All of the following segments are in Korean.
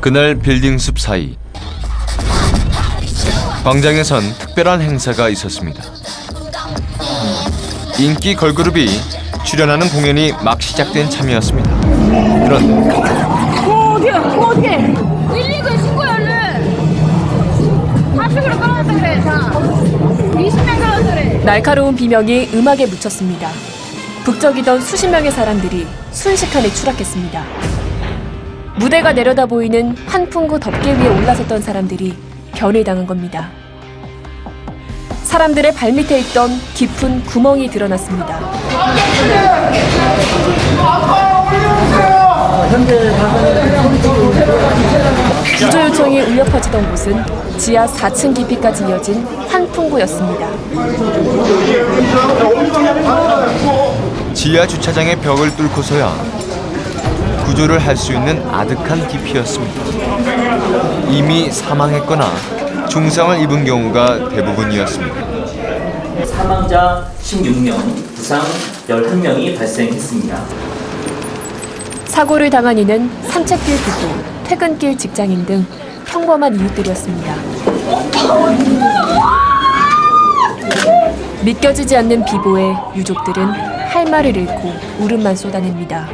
그날 빌딩 숲 사이 광장에선 특별한 행사가 있었습니다. 인기 걸그룹이 출연하는 공연이 막 시작된 참이었습니다. 그런데 어떻게 119에 신고해 얼른. 파식으로 끊어졌다 그래. 자 20명 끊어졌다 그래. 날카로운 비명이 음악에 묻혔습니다. 북적이던 수십 명의 사람들이 순식간에 추락했습니다. 무대가 내려다 보이는 환풍구 덮개 위에 올라섰던 사람들이 변을 당한 겁니다. 사람들의 발밑에 있던 깊은 구멍이 드러났습니다. 구조 요청이 울려 퍼지던 곳은 지하 4층 깊이까지 이어진 환풍구였습니다. 지하 주차장의 벽을 뚫고서야 구조를 할 수 있는 아득한 깊이였습니다. 이미 사망했거나 중상을 입은 경우가 대부분이었습니다. 사망자 16명, 부상 11명이 발생했습니다. 사고를 당한 이는 산책길 부부, 퇴근길 직장인 등 평범한 이웃들이었습니다. 믿겨지지 않는 비보에 유족들은 할 말을 잃고 울음만 쏟아냅니다.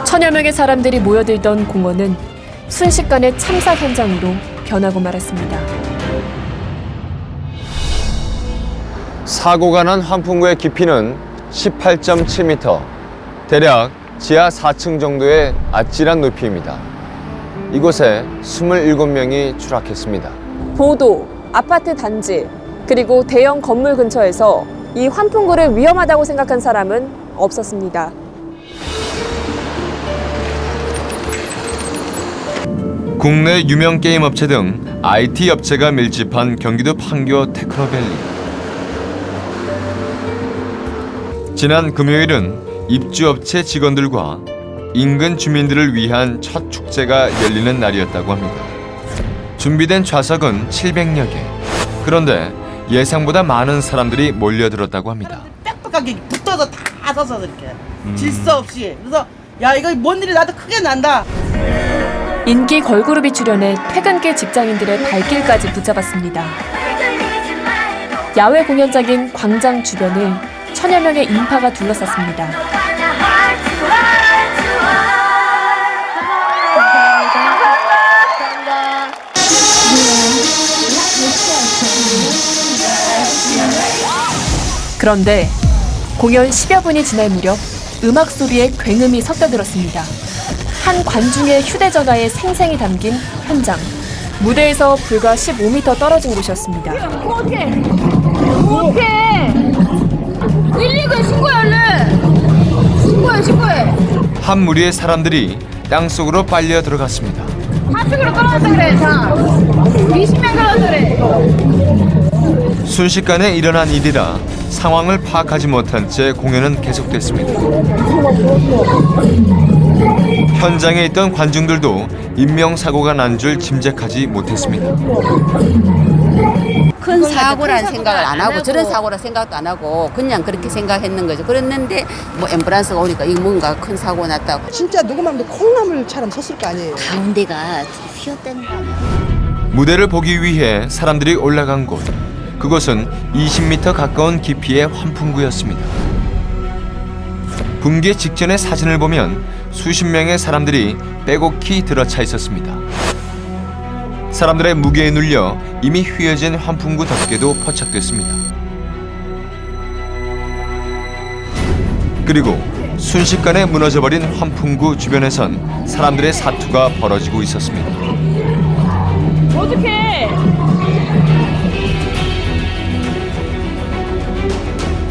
천여 명의 사람들이 모여들던 공원은 순식간에 참사 현장으로 변하고 말았습니다. 사고가 난 환풍구의 깊이는 18.7m, 대략 지하 4층 정도의 아찔한 높이입니다. 이곳에 27명이 추락했습니다. 보도, 아파트 단지, 그리고 대형 건물 근처에서 이 환풍구를 위험하다고 생각한 사람은 없었습니다. 국내 유명 게임 업체 등 IT 업체가 밀집한 경기도 판교 테크노밸리. 지난 금요일은 입주업체 직원들과 인근 주민들을 위한 첫 축제가 열리는 날이었다고 합니다. 준비된 좌석은 700여 개. 그런데 예상보다 많은 사람들이 몰려들었다고 합니다. 빽빽하게 붙어서 다 서서 이렇게 질서 없이. 그래서 야 이거 뭔 일이 나도 크게 난다. 인기 걸그룹이 출연해 퇴근길 직장인들의 발길까지 붙잡았습니다. 야외 공연장인 광장 주변을 천여 명의 인파가 둘러쌌습니다. 그런데 공연 10여 분이 지날 무렵 음악 소리에 굉음이 섞여들었습니다. 한 관중의 휴대전화에 생생히 담긴 현장. 무대에서 불과 15m 떨어진 곳이었습니다. 어떻게 119에 신고해 얼른. 신고해. 한 무리의 사람들이 땅속으로 빨려 들어갔습니다. 파식으로 끊어졌다 그래. 자 20명 끊어졌다 그래. 순식간에 일어난 일이라 상황을 파악하지 못한 채 공연은 계속됐습니다. 현장에 있던 관중들도 인명사고가 난 줄 짐작하지 못했습니다. 큰 사고라는 생각을 안 하고 저런 사고라 생각도 안 하고 그냥 그렇게 생각했는 거죠. 그랬는데 뭐 앰뷸런스가 오니까 이거 뭔가 큰 사고 났다고. 진짜 누구 맘도 콩나물처럼 섰을 거 아니에요. 가운데가 휘었다는 거 아니야. 무대를 보기 위해 사람들이 올라간 곳. 그곳은 20m 가까운 깊이의 환풍구였습니다. 붕괴 직전의 사진을 보면 수십 명의 사람들이 빼곡히 들어차 있었습니다. 사람들의 무게에 눌려 이미 휘어진 환풍구 덮개도 포착됐습니다. 그리고 순식간에 무너져버린 환풍구 주변에선 사람들의 사투가 벌어지고 있었습니다. 어떡해.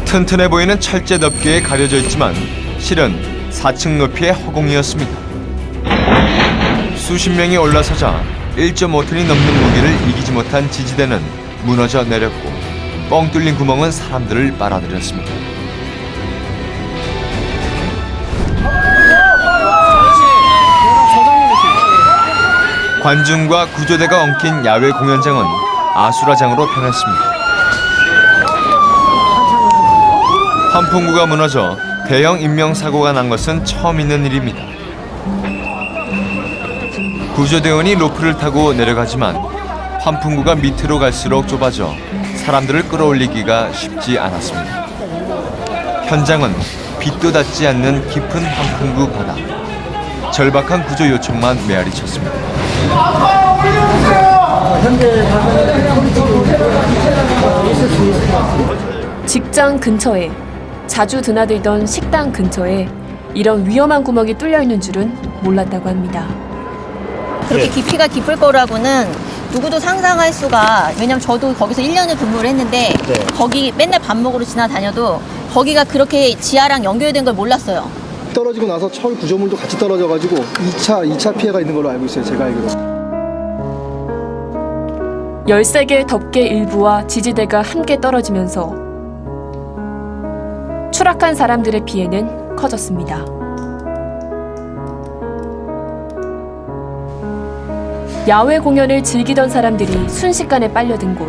튼튼해 보이는 철제 덮개에 가려져 있지만 실은 4층 높이의 허공이었습니다. 수십 명이 올라서자 1.5톤이 넘는 무게를 이기지 못한 지지대는 무너져 내렸고 뻥 뚫린 구멍은 사람들을 빨아들였습니다. 관중과 구조대가 엉킨 야외 공연장은 아수라장으로 변했습니다. 환풍구가 무너져 대형 인명사고가 난 것은 처음 있는 일입니다. 구조대원이 로프를 타고 내려가지만 환풍구가 밑으로 갈수록 좁아져 사람들을 끌어올리기가 쉽지 않았습니다. 현장은 빛도 닿지 않는 깊은 환풍구 바다. 절박한 구조 요청만 메아리 쳤습니다. 직장 근처에, 자주 드나들던 식당 근처에 이런 위험한 구멍이 뚫려 있는 줄은 몰랐다고 합니다. 그렇게 깊이가 깊을 거라고는 누구도 상상할 수가, 왜냐면 저도 거기서 1년을 근무를 했는데 거기 맨날 밥 먹으러 지나다녀도 거기가 그렇게 지하랑 연결된 걸 몰랐어요. 떨어지고 나서 철 구조물도 같이 떨어져가지고 2차 피해가 있는 걸로 알고 있어요. 제가 알기로. 13개 덮개 일부와 지지대가 함께 떨어지면서 추락한 사람들의 피해는 커졌습니다. 야외 공연을 즐기던 사람들이 순식간에 빨려든 곳.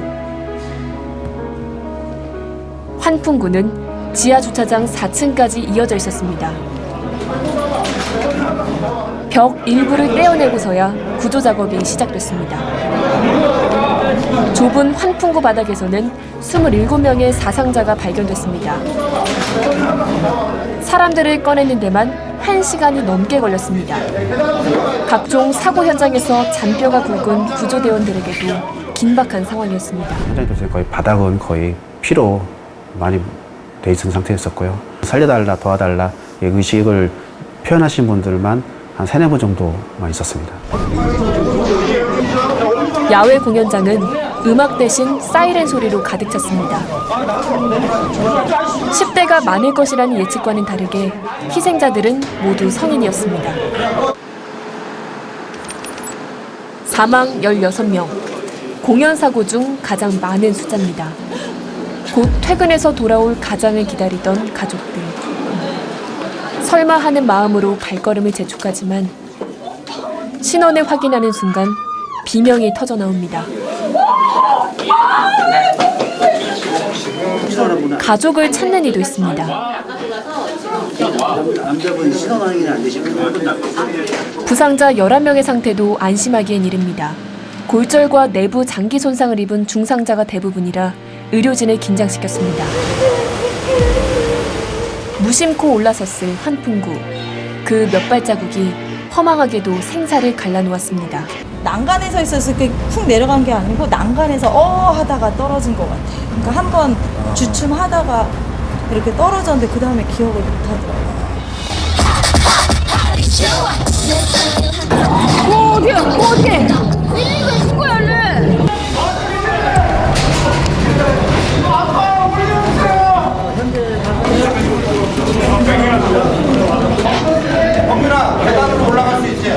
환풍구는 지하 주차장 4층까지 이어져 있었습니다. 벽 일부를 떼어내고서야 구조 작업이 시작됐습니다. 좁은 환풍구 바닥에서는 27명의 사상자가 발견됐습니다. 사람들을 꺼내는 데만 1시간이 넘게 걸렸습니다. 각종 사고 현장에서 잔뼈가 굵은 구조대원들에게도 긴박한 상황이었습니다. 현장에서 거의 바닥은 거의 피로 많이 돼 있는 상태였었고요. 살려달라, 도와달라 의식을 표현하신 분들만 한 3-4분 정도만 있었습니다. 야외 공연장은 음악 대신 사이렌 소리로 가득 찼습니다. 10대가 많을 것이라는 예측과는 다르게 희생자들은 모두 성인이었습니다. 사망 16명, 공연 사고 중 가장 많은 숫자입니다. 곧 퇴근해서 돌아올 가장을 기다리던 가족들. 설마 하는 마음으로 발걸음을 재촉하지만 신원을 확인하는 순간 비명이 터져 나옵니다. 가족을 찾는 이도 있습니다. 부상자 11명의 상태도 안심하기엔 이릅니다. 골절과 내부 장기 손상을 입은 중상자가 대부분이라 의료진을 긴장시켰습니다. 무심코 올라섰을 환풍구. 그 몇 발자국이 허망하게도 생사를 갈라놓았습니다. 난간에서 있었을 때 쿵 내려간 게 아니고 난간에서 하다가 떨어진 것 같아요. 그러니까 한번 주춤하다가 이렇게 떨어졌는데 그 다음에 기억을 못 하더라고요. 어디에? 119에 신고해 얼른.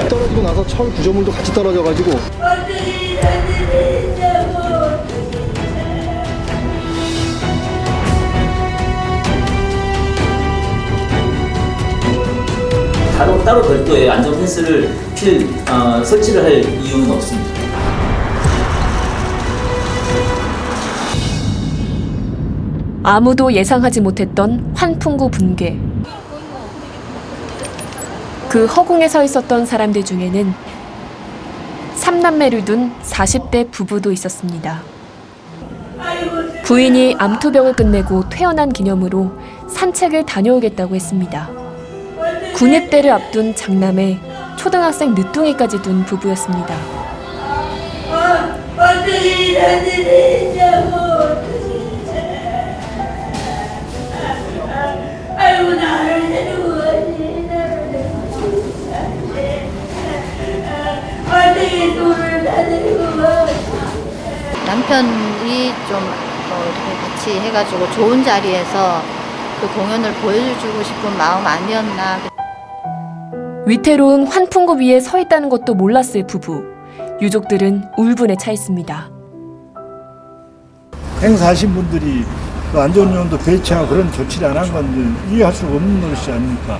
떨어지고 나서 철 구조물도 같이 떨어져가지고 따로 별도의 안전 펜스를 설치를 할 이유는 없습니다. 아무도 예상하지 못했던 환풍구 붕괴. 그 허공에 서 있었던 사람들 중에는 3남매를 둔 40대 부부도 있었습니다. 부인이 암투병을 끝내고 퇴원한 기념으로 산책을 다녀오겠다고 했습니다. 군입대를 앞둔 장남에 초등학생 늦둥이까지 둔 부부였습니다. 남편이 좀 이렇게 같이 해가지고 좋은 자리에서 그 공연을 보여주고 싶은 마음 아니었나. 위태로운 환풍구 위에 서 있다는 것도 몰랐을 부부. 유족들은 울분에 차 있습니다. 행사하신 분들이 그 안전요원도 배치하고 그런 조치를 안 한 건 이해할 수가 없는 것이 아닙니까?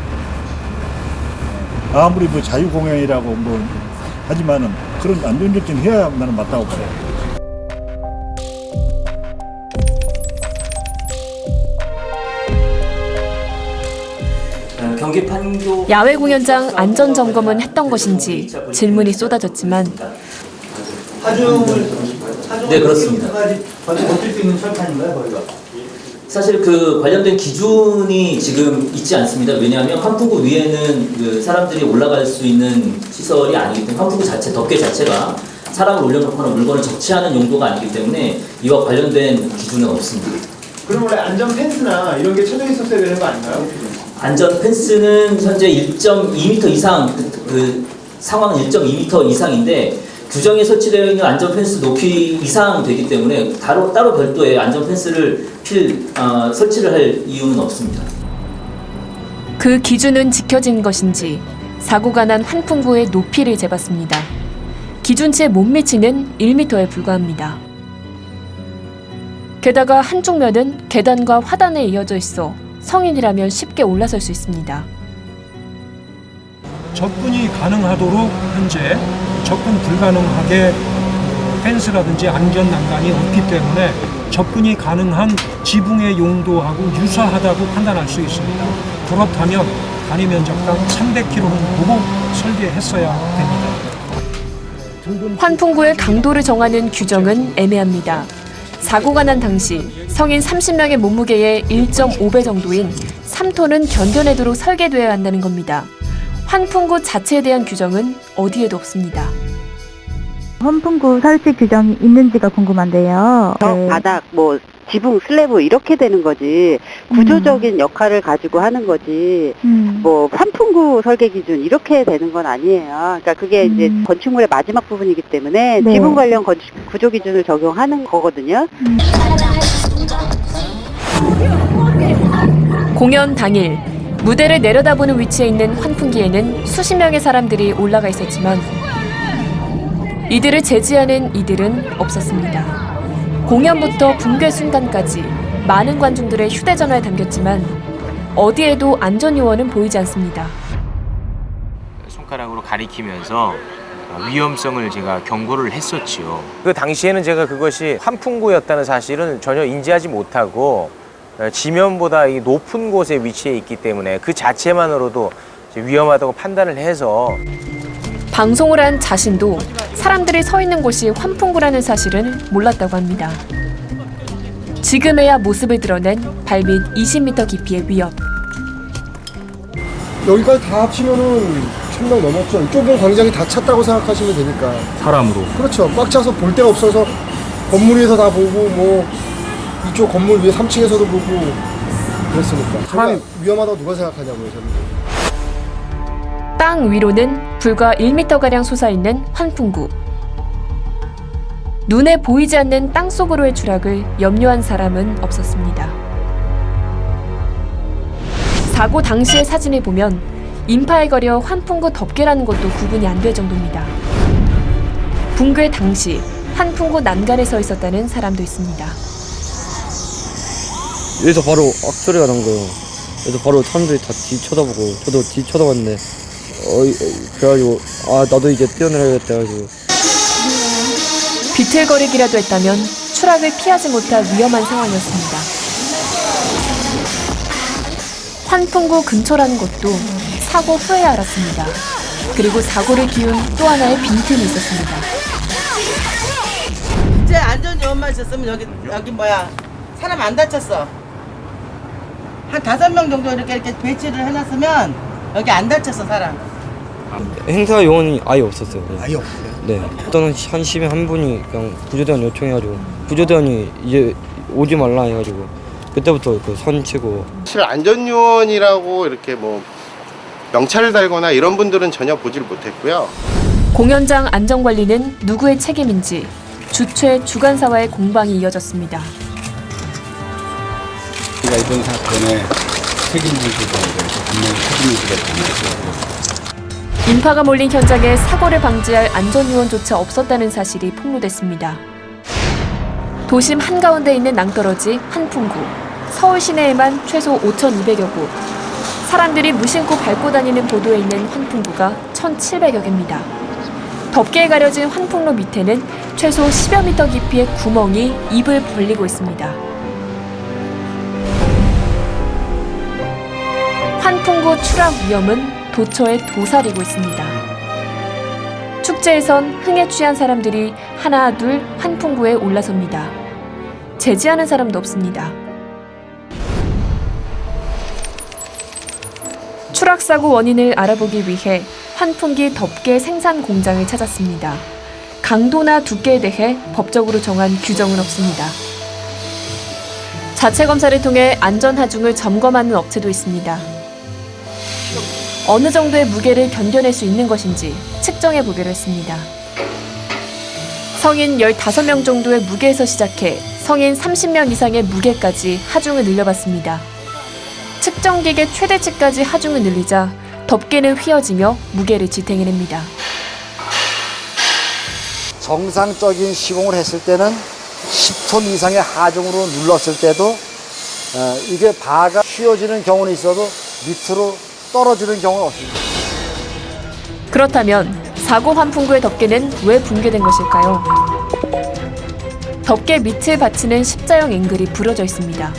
아무리 뭐 자유공연이라고 뭐 하지만은 그런 안전조치는 해야 나는 맞다고 봐요. 경기 판교 야외 공연장 안전 점검은 했던 것인지 질문이 쏟아졌지만 네, 그렇습니다. 버틸 수 있는 철판인가요, 거기가? 사실 그 관련된 기준이 지금 있지 않습니다. 왜냐하면 환풍구 위에는 그 사람들이 올라갈 수 있는 시설이 아니기 때문에 환풍구 자체, 덮개 자체가 사람을 올려놓거나 물건을 적치하는 용도가 아니기 때문에 이와 관련된 기준은 없습니다. 그럼 원래 안전 펜스나 이런 게 쳐져 있었어야 되는 거 아닌가요? 안전 펜스는 현재 1.2m 이상, 그 상황은 1.2m 이상인데 규정에 설치되어 있는 안전 펜스 높이 이상 되기 때문에 따로 별도의 안전 펜스를 설치를 할 이유는 없습니다. 그 기준은 지켜진 것인지 사고가 난 환풍구의 높이를 재봤습니다. 기준치에 못 미치는 1m에 불과합니다. 게다가 한쪽 면은 계단과 화단에 이어져 있어 성인이라면 쉽게 올라설 수 있습니다. 접근이 가능하도록 현재 접근 불가능하게 펜스라든지 안전 난간이 없기 때문에 접근이 가능한 지붕의 용도하고 유사하다고 판단할 수 있습니다. 그렇다면 단위 면적당 300kg는 보고 설계했어야 됩니다. 환풍구의 강도를 정하는 규정은 애매합니다. 사고가 난 당시 성인 30명의 몸무게의 1.5배 정도인 3톤은 견뎌내도록 설계되어야 한다는 겁니다. 환풍구 자체에 대한 규정은 어디에도 없습니다. 환풍구 설치 규정이 있는지가 궁금한데요. 바닥, 지붕, 슬래브 이렇게 되는 거지 구조적인 역할을 가지고 하는 거지 환풍구 설계 기준 이렇게 되는 건 아니에요. 그러니까 그게 이제 건축물의 마지막 부분이기 때문에 지붕 관련 구조 기준을 적용하는 거거든요. 공연 당일 무대를 내려다보는 위치에 있는 환풍기에는 수십 명의 사람들이 올라가 있었지만 이들을 제지하는 이들은 없었습니다. 공연부터 붕괴 순간까지 많은 관중들의 휴대전화에 담겼지만 어디에도 안전요원은 보이지 않습니다. 손가락으로 가리키면서 위험성을 제가 경고를 했었지요. 그 당시에는 제가 그것이 환풍구였다는 사실은 전혀 인지하지 못하고 지면보다 이 높은 곳에 위치해 있기 때문에 그 자체만으로도 위험하다고 판단을 해서 방송을 한 자신도 사람들이 서 있는 곳이 환풍구라는 사실은 몰랐다고 합니다. 지금에야 모습을 드러낸 발밑 20m 깊이의 위협. 여기까지 다 합치면은 1000명 넘었죠. 이쪽은 광장이 다 찼다고 생각하시면 되니까. 사람으로. 그렇죠. 꽉 차서 볼 데가 없어서 건물 위에서 다 보고 이쪽 건물 위에 3층에서도 보고 그랬으니까. 사람이 위험하다고 누가 생각하냐고요, 저는. 땅 위로는 불과 1m가량 솟아있는 환풍구. 눈에 보이지 않는 땅속으로의 추락을 염려한 사람은 없었습니다. 사고 당시의 사진을 보면 인파에 걸려 환풍구 덮개라는 것도 구분이 안 될 정도입니다. 붕괴 당시 환풍구 난간에 서 있었다는 사람도 있습니다. 여기서 바로 악소리가 난 거예요. 그래서 바로 사람들이 다 뒤 쳐다보고 저도 뒤 쳐다봤는데 그래가지고 나도 이제 뛰어내려야겠다 해가지고 비틀거리기라도 했다면 추락을 피하지 못할 위험한 상황이었습니다. 환풍구 근처라는 것도 사고 후에 알았습니다. 그리고 사고를 기운 또 하나의 빈틈이 있었습니다. 이제 안전요원만 있었으면 여기 사람 안 다쳤어. 한 5명 정도 이렇게 배치를 해놨으면 여기 안 다쳤어 사람. 행사 요원이 아예 없었어요. 아예 없어요? 네. 일단은 한 시민 한 분이 그냥 구조대원 요청해가지고 구조대원이 이제 오지 말라 해가지고 그때부터 선 치고. 사실 안전요원이라고 이렇게 명찰을 달거나 이런 분들은 전혀 보질 못했고요. 공연장 안전관리는 누구의 책임인지 주최 주관사와의 공방이 이어졌습니다. 우리가 이번 사건에 책임지시고 분명히 책임지겠다는 인파가 몰린 현장에 사고를 방지할 안전요원조차 없었다는 사실이 폭로됐습니다. 도심 한가운데 있는 낭떠러지 환풍구. 서울 시내에만 최소 5,200여 곳. 사람들이 무심코 밟고 다니는 보도에 있는 환풍구가 1,700여 개입니다. 덮개에 가려진 환풍로 밑에는 최소 10여 미터 깊이의 구멍이 입을 벌리고 있습니다. 환풍구 추락 위험은 도처에 도사리고 있습니다. 축제에선 흥에 취한 사람들이 하나 둘 환풍구에 올라섭니다. 제지하는 사람도 없습니다. 추락사고 원인을 알아보기 위해 환풍기 덮개 생산 공장을 찾았습니다. 강도나 두께에 대해 법적으로 정한 규정은 없습니다. 자체 검사를 통해 안전 하중을 점검하는 업체도 있습니다. 어느 정도의 무게를 견뎌낼 수 있는 것인지 측정해 보기로 했습니다. 성인 15명 정도의 무게에서 시작해 성인 30명 이상의 무게까지 하중을 늘려봤습니다. 측정기계 최대치까지 하중을 늘리자 덮개는 휘어지며 무게를 지탱해냅니다. 정상적인 시공을 했을 때는 10톤 이상의 하중으로 눌렀을 때도 이게 바가 휘어지는 경우는 있어도 밑으로 떨어지는 경우는 없습니다. 그렇다면 사고 환풍구의 덮개는 왜 붕괴된 것일까요? 덮개 밑을 받치는 십자형 앵글이 부러져 있습니다.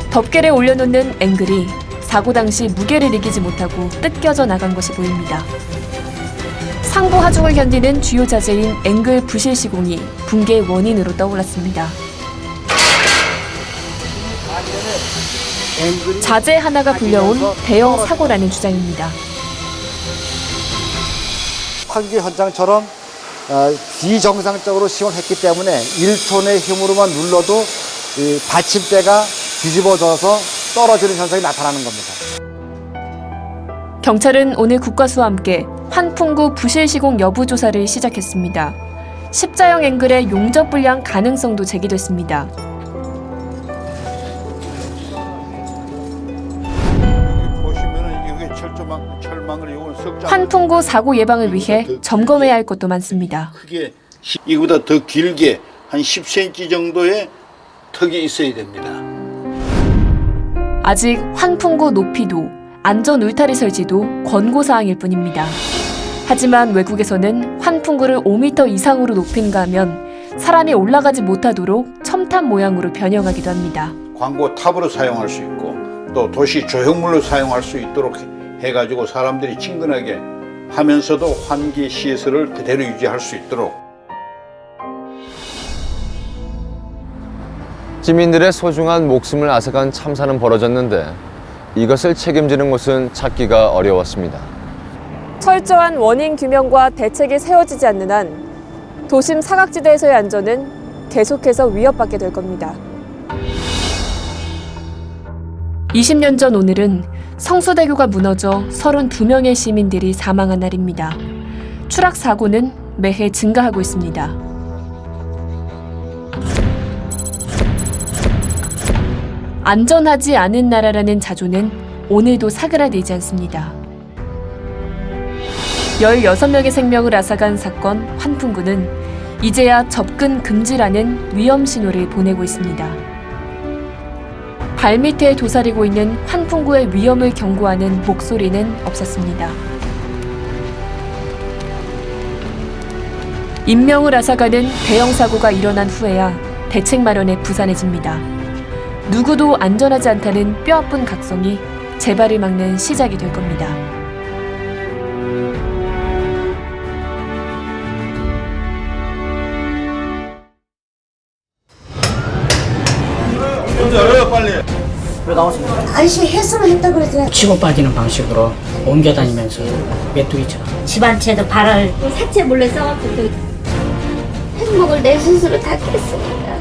덮개를 올려놓는 앵글이 사고 당시 무게를 이기지 못하고 뜯겨져 나간 것이 보입니다. 상부 하중을 견디는 주요 자재인 앵글 부실 시공이 붕괴의 원인으로 떠올랐습니다. 자재 하나가 불려온 대형 사고라는 주장입니다. 환기 현장처럼 비정상적으로 시공했기 때문에 1톤의 힘으로만 눌러도 이 받침대가 뒤집어져서 떨어지는 현상이 나타나는 겁니다. 경찰은 오늘 국과수와 함께 환풍구 부실 시공 여부 조사를 시작했습니다. 십자형 앵글의 용접 불량 가능성도 제기됐습니다. 환풍구 사고 예방을 위해 점검해야 할 것도 많습니다. 크게 이거보다 더 길게 한 10cm 정도의 턱이 있어야 됩니다. 아직 환풍구 높이도 안전 울타리 설치도 권고사항일 뿐입니다. 하지만 외국에서는 환풍구를 5m 이상으로 높인가 하면 사람이 올라가지 못하도록 첨탑 모양으로 변형하기도 합니다. 광고 탑으로 사용할 수 있고 또 도시 조형물로 사용할 수 있도록 해가지고 사람들이 친근하게 하면서도 환기 시설을 그대로 유지할 수 있도록. 시민들의 소중한 목숨을 앗아간 참사는 벌어졌는데 이것을 책임지는 곳은 찾기가 어려웠습니다. 철저한 원인 규명과 대책이 세워지지 않는 한 도심 사각지대에서의 안전은 계속해서 위협받게 될 겁니다. 20년 전 오늘은 성수대교가 무너져 32명의 시민들이 사망한 날입니다. 추락 사고는 매해 증가하고 있습니다. 안전하지 않은 나라라는 자조는 오늘도 사그라들지 않습니다. 16명의 생명을 앗아간 사건 환풍구는 이제야 접근 금지라는 위험 신호를 보내고 있습니다. 발밑에 도사리고 있는 환풍구의 위험을 경고하는 목소리는 없었습니다. 인명을 앗아가는 대형 사고가 일어난 후에야 대책 마련에 부산해집니다. 누구도 안전하지 않다는 뼈아픈 각성이 재발을 막는 시작이 될 겁니다. 빨리. 왜 나왔습니까? 아저씨 했으면 했다고 그러더라. 치고 빠지는 방식으로 옮겨다니면서 메뚜기처럼. 집 한 채도 발을 사채 몰래 써갖고 또 행복을 내 스스로 다 깼습니다.